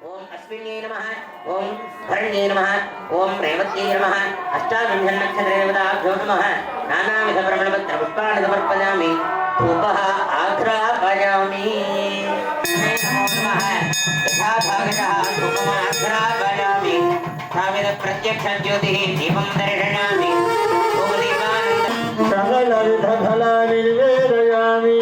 ओम अश्विन्यै नमः ओम भरण्यै नमः ओम रेवत्यै नमः अष्टाविंशन्नक्षत्रदेवताभ्यो नमः नानाविधपरिमलपत्रपुष्पाणि समर्पयामि धूपः आघ्रापयामि नमो नमः यथा भागतः धूपम् आघ्रापयामि प्रत्यक्षज्योतिः दीपं दर्शयामि सकलविधफलानि निवेदयामि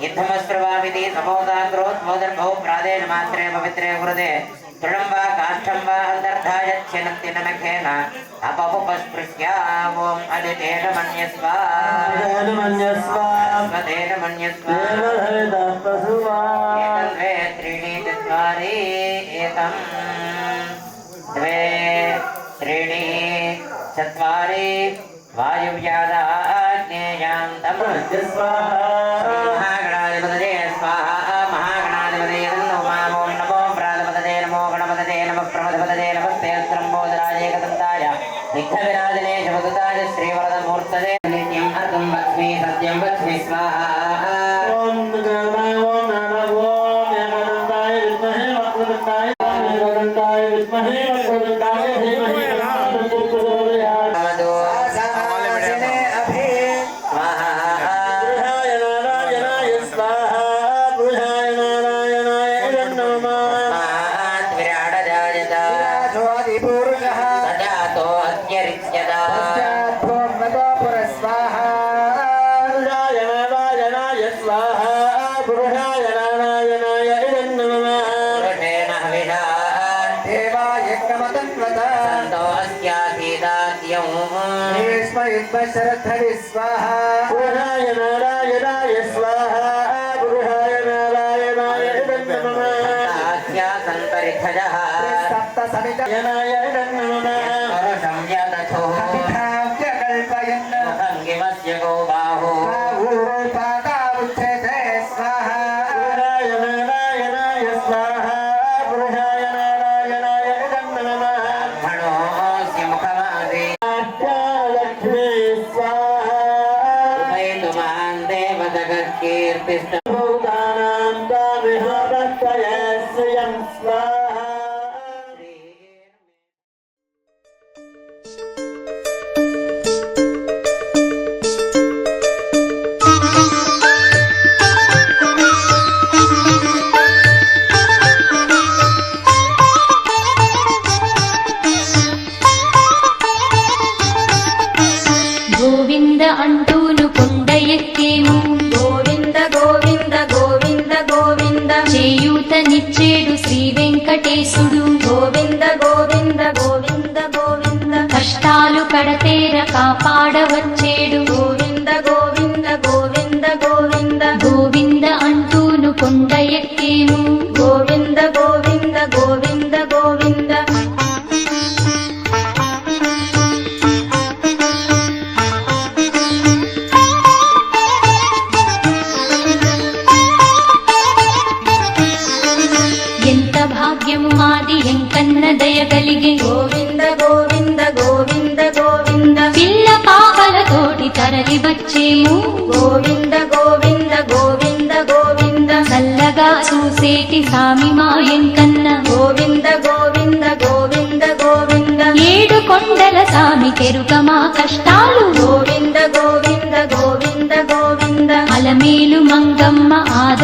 युद्धमस्त्रवाविधि समोदाग्रोत्मोदर्भौ प्रादेन मात्रे पवित्रे वृदे तृणं वा काष्ठं वा अन्तर्धायच्छिनत्ति नमखेन अपपुपस्पृश्य ॐ अदितेन मन्यस्व स्वतेन मन्यस्व एकं द्वे त्रीणि चत्वारि एकं द्वे त्रीणि चत्वारि वायुव्यादाग्नेयान्तं महागणाधिपतये स्वाहा महागणाधिपतये नमो नमो प्राधिपतये नमो गणपतये नमः प्रमथपतये नमस्ते अस्त्रम्बोधराय एकदन्ताय नित्यविराजने शमदुताय श्रीवरदमूर्तये नित्यं अर्कं वक्ष्मि सत्यं वक्ष्मि स्वाहा ओम गणाय विद्महे वक्रतुण्डाय विद्महे वक्रतुण्डाय धीमहि श्रद्धरि स्वाहा पुरुषाय नारायणाय स्वाहा पुरुषाय नारायणाय नमः आज्ञा संपरिखजः सप्त समितयनाय नमः पुरुषं यदथो अभिधाव्य कल्पयन् भङ्गिमस्य गो बाहो बाहुरूपादा उच्यते स्वाहा पुरुषाय नारायणाय स्वाहा पुरुषाय नारायणाय नमः ब्रह्मणोऽस्य मुखमादि लक्ष्मी स्वाहा उपैतुमान् देवजगत्कीर्तिष्ट भूतानां दामिहोदत्तये श्रियं स्वाहा గోవింద అంటూను కొండ ఎక్కేము గోవింద గోవింద గోవింద గోవింద చేయూతనిచ్చేడు శ్రీ వెంకటేశుడు గోవింద గోవింద గోవింద గోవింద కష్టాలు కడతేర కాపాడవచ్చేడు గోవింద గోవింద గోవింద గోవింద గోవింద అంటూను కొండ ఎక్కేము గోవింద గోవింద గోవింద గోవింద భాగ్యము మాది ఎంకన్న దయగలిగే గోవింద గోవింద గోవింద గోవింద పిల్ల పాపలతోటి తరలి వచ్చేము గోవింద గోవింద గోవింద గోవింద చల్లగా చూసేటి సామి మా ఎంకన్న గోవింద గోవింద గోవింద గోవింద ఏడు కొండల సామి కెరుక మా కష్టాలు గోవింద గోవింద గోవింద గోవింద అలమేలు మంగమ్మ ఆద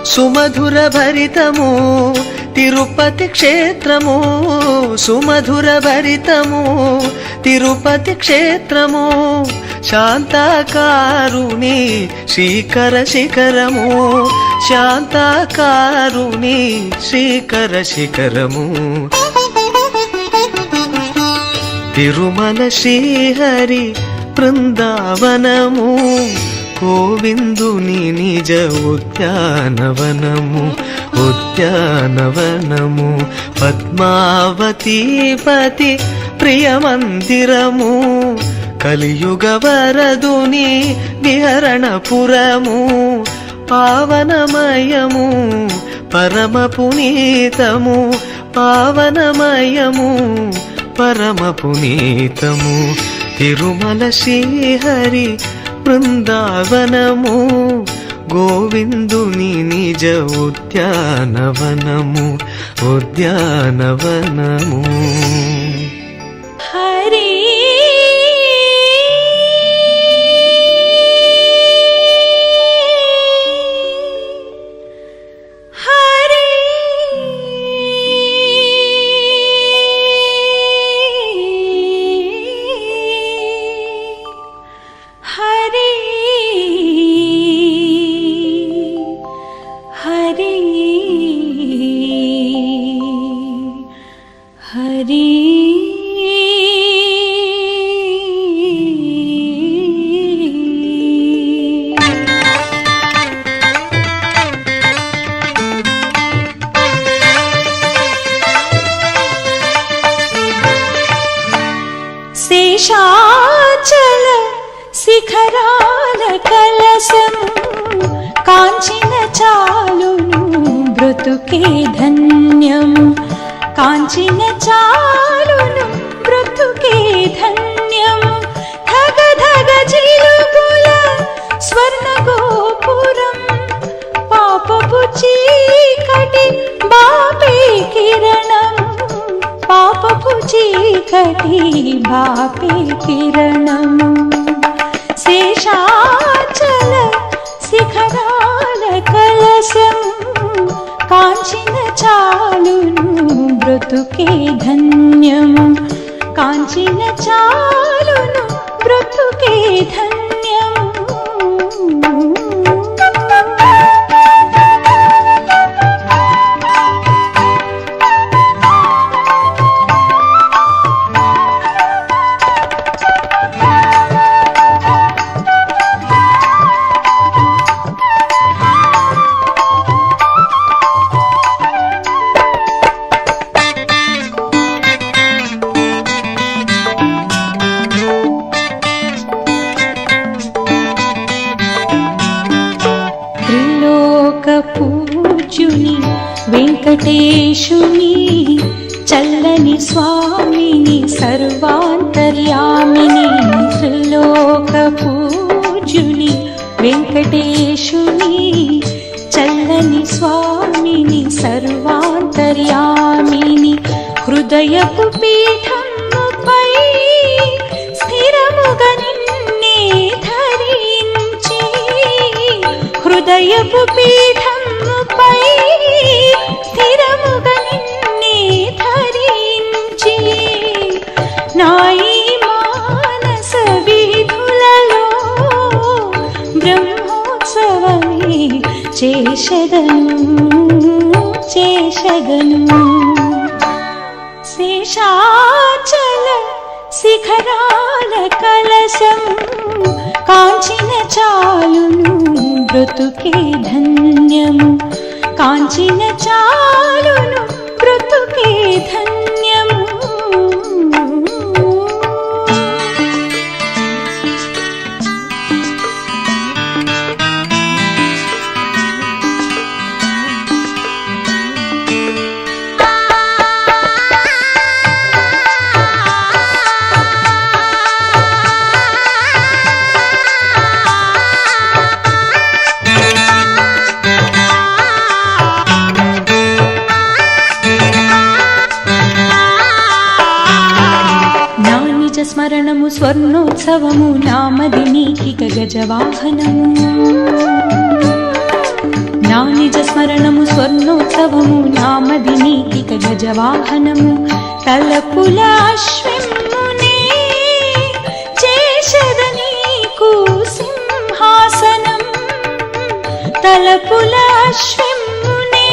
సుమధుర భరితము తిరుపతి క్షేత్రము, సుమధుర భరితము తిరుపతి క్షేత్రము, శాంతాకారుని శ్రీకర శిఖరము, శాంతాకారుని శ్రీకర శిఖరము. తిరుమల శ్రీహరి బృందావనము, గోవిందుని నిజ ఉద్యానవనము, ఉద్యానవనము. పద్మావతీపతి ప్రియ మందిరము, కలియుగ వరదుని విహరణపురము, పావనమయము పరమ పునీతము, పావనమయము పరమ పునీతము. తిరుమల శ్రీహరి బృందావనము, గోవిందుని నిజ ఉద్యానవనము, ఉద్యానవనము. హరి శేషాచల శిఖరాల కలశము, కాంచిన చాలును బ్రతుకే ధన్యము, కాంచిన చాలును బ్రతుకే ధన్యము. ధగ ధగ జిలుగుల స్వర్ణ గోపురం, పాపపు చీకటి బాపే కిరణము, పాపపు చీకటి బాపే కిరణము. శేషాచల శిఖరాల కలశము, కాంచిన చాలును బ్రతుకే ధన్యము, కాంచిన చాలును బ్రతుకే ధన్యము. పూజ్యుని వెంకటేశుని, చల్లని స్వామిని సర్వాంతర్యామిని. త్రిలోక పూజ్యుని వెంకటేశుని, చల్లని స్వామిని సర్వాంతర్యామిని. హృదయపు పీఠముపై స్థిరముగా నిన్నే ధరించి, హృదయపు పీఠముపై స్థిరముగా నిన్నే ధరించి, నాయి మానస వీధులలో బ్రహ్మోత్సవమే చేషదను, చేషదను. శేషాచల శిఖరాల కలశము, కాంచిన చాలును బ్రతుకే ధన్యము, కాంచిన చాలును బ్రతుకే ధన్యము. స్మరణము స్వర్ణోత్సవము, నామది నీకిక గజవాహనము. నా నిజ స్మరణము స్వర్ణోత్సవము నామది నీకిక గజవాహనము తలపుల అశ్వమునే చేసెద నీకు సింహాసనం తలపుల అశ్వమునే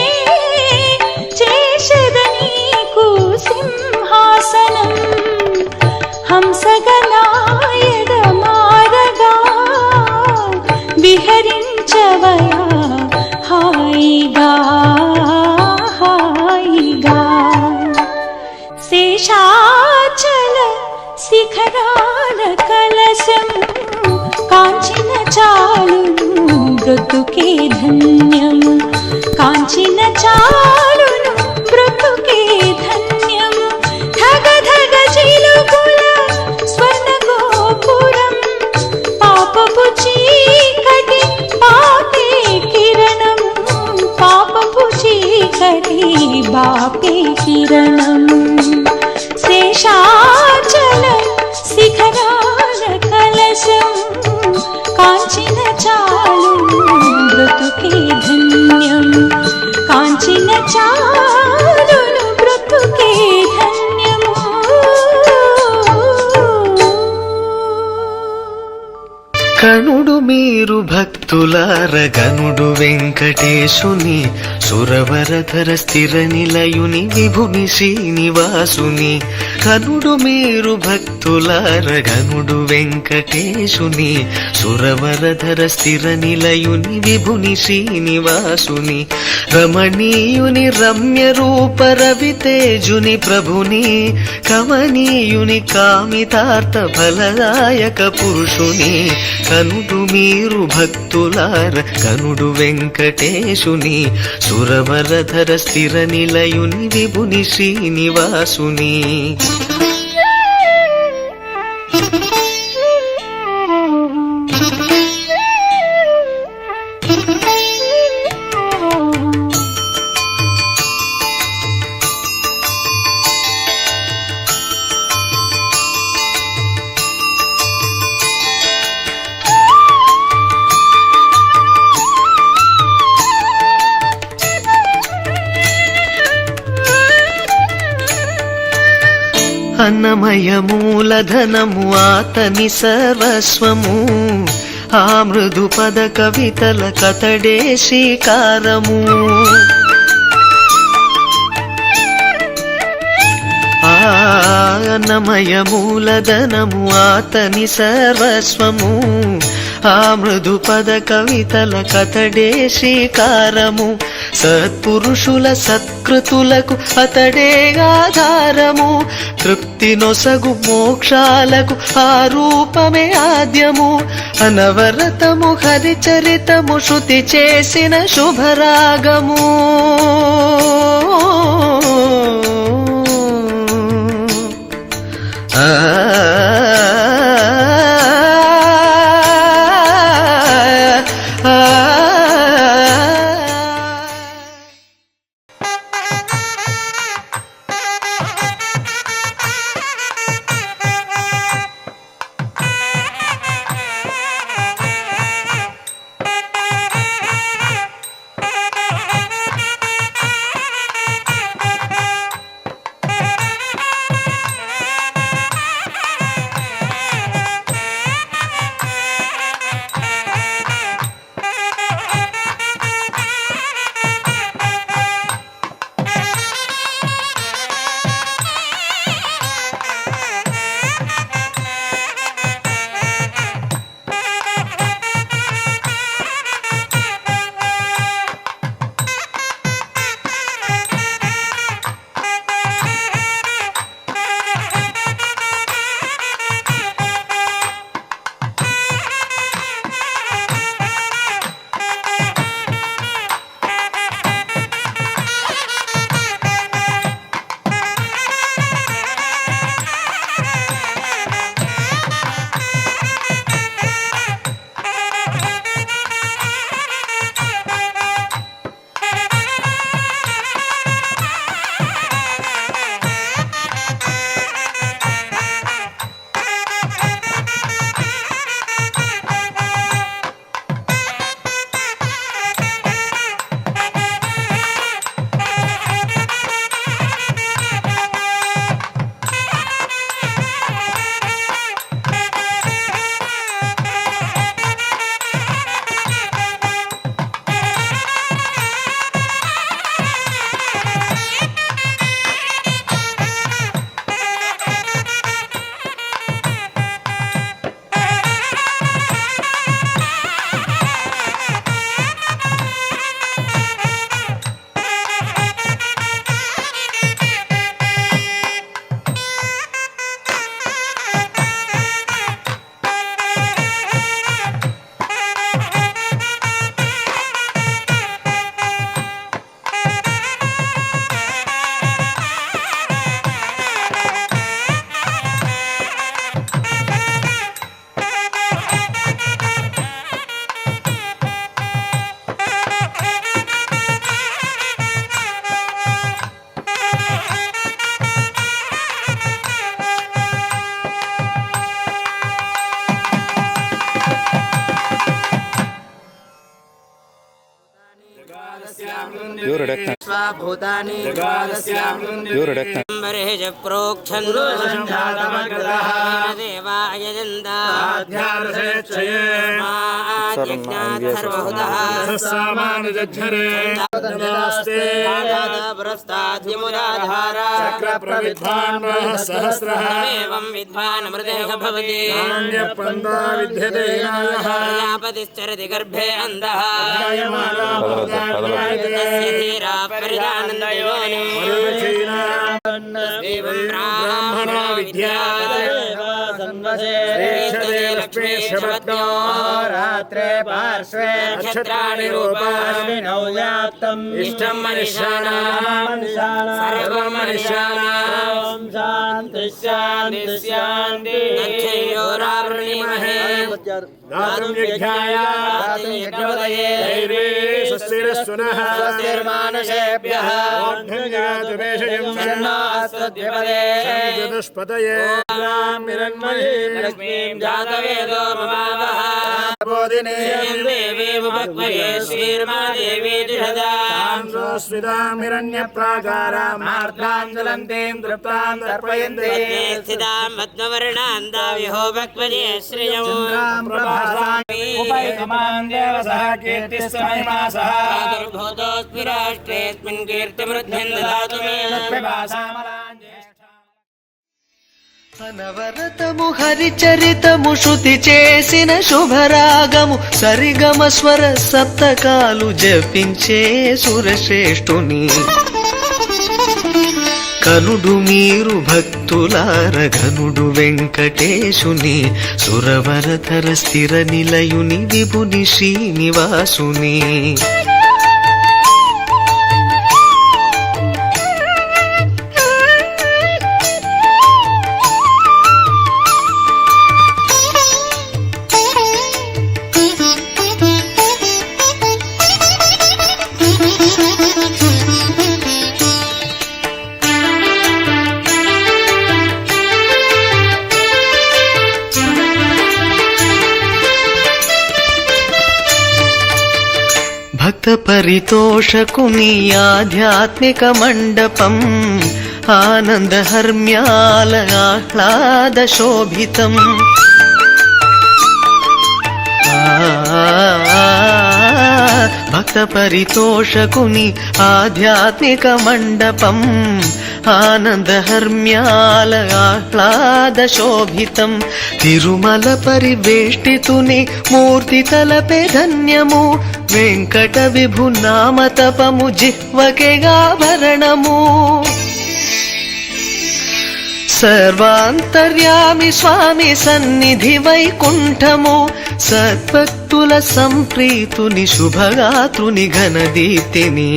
చేసెద నీకు సింహాసనం హంసగనాయద మారగా విహరించవయా హాయిగా హాయిగా శేషాచల శిఖరాల కలశము కాంచిన చాలును బ్రతుకే ధన్యము కాంచిన చాలును బ్రతుకే ధన్యము ధగ ధగ చిలుకుల స్వర్ణ గోపురం పాపపు చీకటి పాపే కిరణము పాపపు చీకటి బాపే కిరణము శేషాచల శిఖరాల కలశం కాంచిన చాలు బ్రతుకే ధన్యము కాంచిన చాలును బ్రతుకే ధన్యము కనుడు మీరు భక్తులార గనుడు వెంకటేశుని సురవరధర స్థిర నిలయుని విభుని శ్రీనివాసుని కనుడు మీరు భక్తులార గనుడు వెంకటేశుని సురవరధర స్థిర నిలయుని విభుని శ్రీనివాసుని రమణీయుని రమ్య రూప రవితేజుని ప్రభుని కమనీయుని కామితార్థ ఫలదాయక పురుషుని కనుడు మీరు భక్తులార కనుడు వెంకటేశుని సురవరధర స్థిర నిలయుని విభుని శ్రీనివాసుని అన్నమయ మూలధనము ఆతని సర్వస్వము ఆ మృదు పద కవితల కతడే శ్రీకారము అన్నమయ మూలధనము ఆతని సర్వస్వము ఆ మృదు పద కవితల కతడే శ్రీకారము సత్పురుషుల సత్కృతులకు అతడే ఆధారము తృప్తి నొసగు మోక్షాలకు ఆ రూపమే ఆద్యము అనవరతము హరిచరితము శృతి చేసిన శుభరాగము స్వభూతాని ప్రజాపతిశ్చరతి గర్భే అంధః రాత్రే పార్శ్వే నక్షత్రాణి రూపాశ్వినౌ వ్యాప్తం ఇష్టం మనుష్యానాం సర్వం మనుష్యానాం శాంతి శాంతి శాంతి నక్షయోరావృణీమహే గాతుం యజ్ఞాయ గాతుం యజ్ఞవదయే దైవే స్వస్తిరస్సునః స్వస్తిర్మానుషేభ్యః ఓంఘ్యగాతు వేషయం షణ్ణాస్వద్విపదే చతుష్పదయే మిరణ్మయీం లక్ష్మీం జాతవేదో మమావహ బోధినే దేవీ భక్వయే శ్రీర్మాదేవీ దిషదాం స్వస్మిదాం హిరణ్యప్రాకారాం ఆర్ద్రాంజలంతీం తృప్తాం తర్పయంతే స్థితాం పద్మవర్ణాం దావిహో భక్వయే శ్రియౌ ఉపైకమాం దేవసః కీర్తిస్మహిమాసః దుర్భూతోస్మి రాష్ట్రేస్మిన్ కీర్తిమృద్ధిం దదాతు మే అనవరతము హరిచరితము శృతి చేసిన శుభరాగము సరిగమ స్వర సప్తకాలు జపించే సురశ్రేష్ఠుని కనుడు మీరు భక్తులార ఘనుడు వెంకటేశుని సురవరధర స్థిర నిలయుని విభుని శ్రీనివాసుని భక్త పరితోషకుని ఆధ్యాత్మిక మండపం ఆనంద హర్మ్యాల ఆహ్లాద శోభితం భక్త పరితోషకుని ఆధ్యాత్మిక మండపం ఆనంద హర్మ్యాల ఆహ్లాద శోభితం తిరుమల పరివేష్టితుని మూర్తి తలపే ధన్యము వెంకట విభు నామ తపము జిహ్వకెగాభరణము సర్వాంతర్యామి స్వామి సన్నిధి వైకుంఠము సద్భక్తుల సంప్రీతుని శుభగాత్రుని ఘనదీప్తిని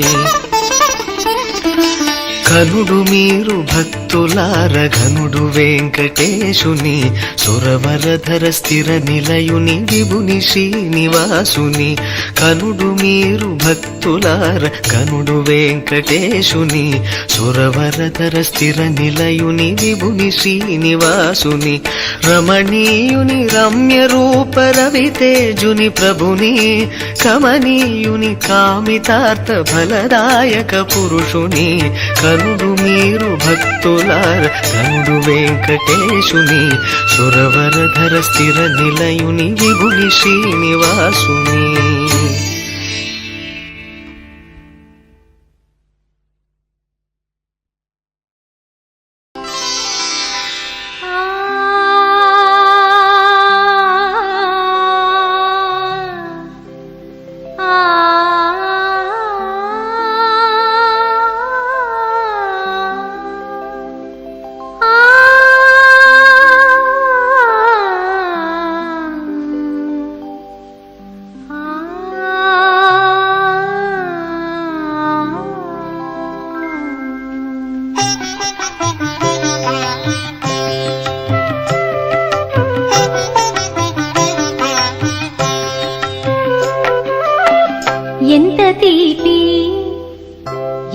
కనుడు మీరు భక్తులార ఘనుడు వెంకటేశుని సురవరధర స్థిర నిలయుని విభుని శ్రీనివాసుని కనుడు మీరు భక్తులార ఘనుడు వెంకటేశుని సురవరధర స్థిర నిలయుని విభుని శ్రీనివాసుని రమణీయుని రమ్య రూప రవితేజుని ప్రభుని కమనీయుని కామితార్థ ఫలదాయక పురుషుని కనుడు మీరు భక్తులార కనుడు వెంకటేశుని సురవరధర స్థిర నిలయుని విభుని శ్రీనివాసుని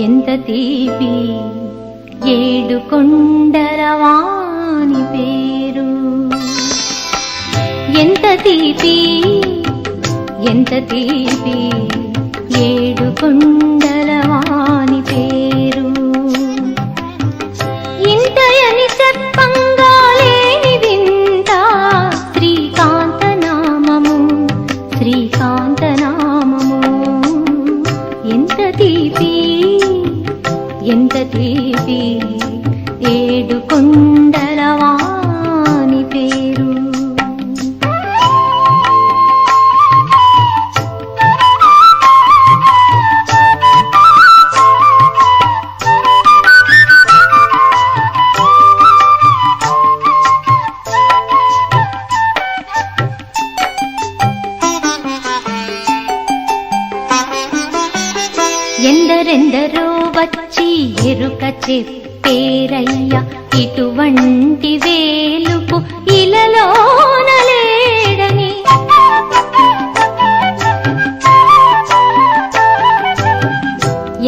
ఎంత తీపి ఏడు కొండలవాని పేరు ఎంత తీపి ఏడు కొండలవాని ఎంత తీపి ఏడు కొండలవాని పేరు. ఎందరెందరో వచ్చి ఎరుక చెప్పేరయ్యా, ఇటువంటి వేలుపు ఇలలోన లేడని.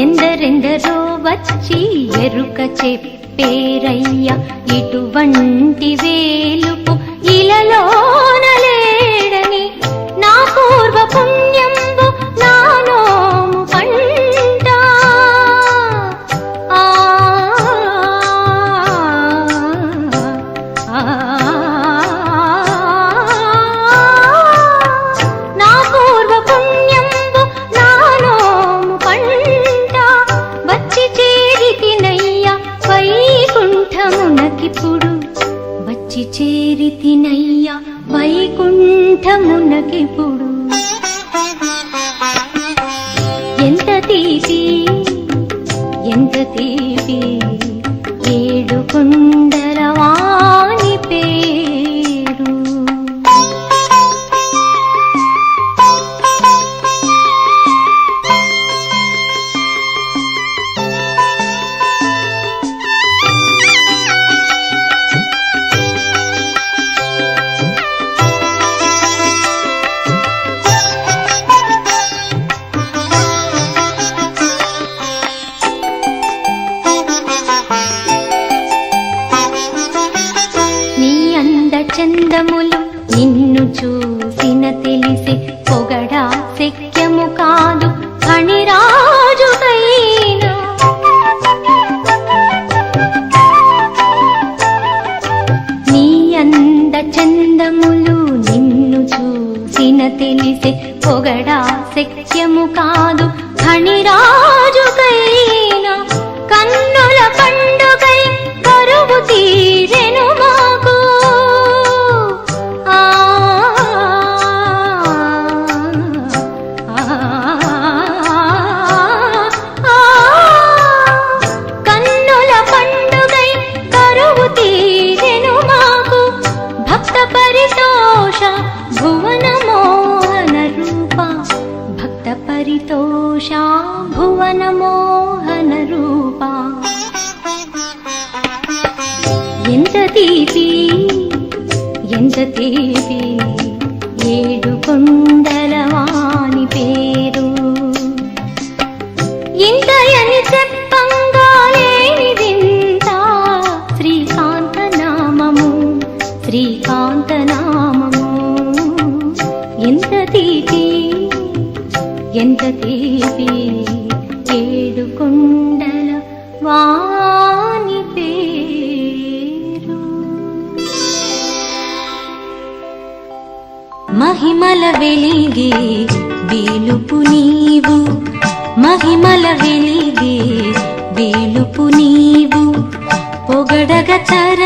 ఎందరెందరో వచ్చి ఎరుక చెప్పేరయ్యా, ఇటువంటి వేలుపు ఇలలోన లేడని. నా పూర్వ పుణ్యంబు నానోము పంట, నా పూర్వ పుణ్యంబు నానోము పంట, వచ్చి చేరితినయ్యా వైకుంఠమునకిప్పుడు, వచ్చి చేరితినయ్యా వైకుంఠమునకిప్పుడు. ఎంత తీపి ఎంత తీపి ఏడు కొండలవాని పేరు. చందములు నిన్ను చూసిన తెలిసే, పొగడా శక్యము కాదు ఫణిరాజుకైనా. నీ అంద చందములు నిన్ను చూసిన తెలిసే, పొగడా శక్యము కాదు ఫణిరాజుకైనా. కన్నుల పండుగై కరువు తీరెను మాకు, కన్నుల పండుగై కరువు తీరెను మాకు. భక్త పరితోష భువన మోహన రూప, భక్త పరితోష భువన మోహన రూప. ఎంత తీపి ఎంత తీపి ఏడు కొండలవాని పేరు. ఇంతయని చెప్పంగా లేనిదింత శ్రీకాంత నామము, శ్రీకాంత నామము. ఎంత తీపి ఎంత తీపి ఏడు కొండల వాని పేరు. మహిమల వెలిగే వేలుపు నీవు, మహిమల వెలిగే వేలుపు నీవు. పొగడగ తర